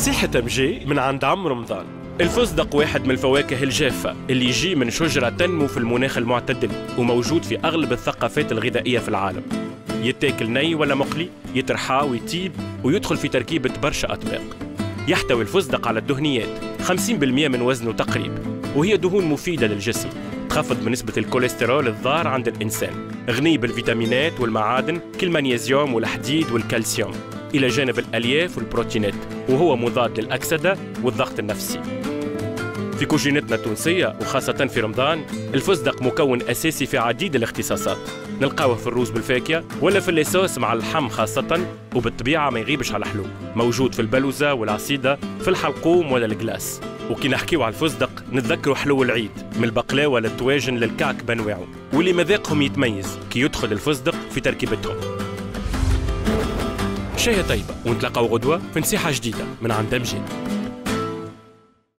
نصيحة تمجي من عند عم رمضان. الفستق واحد من الفواكه الجافة اللي يجي من شجرة تنمو في المناخ المعتدل وموجود في أغلب الثقافات الغذائية في العالم. يتاكل ني ولا مقلي، يترحى ويطيب ويدخل في تركيبة برشا أطباق. يحتوي الفستق على الدهنيات 50% من وزنه تقريبا، وهي دهون مفيدة للجسم تخفض من نسبة الكوليسترول الضار عند الإنسان. غني بالفيتامينات والمعادن كالمغنيسيوم والحديد والكالسيوم، إلى جانب الألياف والبروتينات، وهو مضاد للأكسدة والضغط النفسي. في كوجينتنا التونسية وخاصة في رمضان، الفستق مكون أساسي في عديد الاختصاصات. نلقاوه في الروز بالفاكهة ولا في الليسوس مع اللحم خاصة، وبالطبيعة ما يغيبش على حلو. موجود في البلوزة والعصيدة، في الحلقوم ولا الجلاس. وكي نحكيو على الفستق نتذكروا حلو العيد، من البقلاوة للطواجن للكعك بانواعه، واللي مذاقهم يتميز كي يدخل الفستق في تركيبتهم. شاي طيبة، ونتلاقاو غدوة في نصيحة جديدة من عند تمجيد.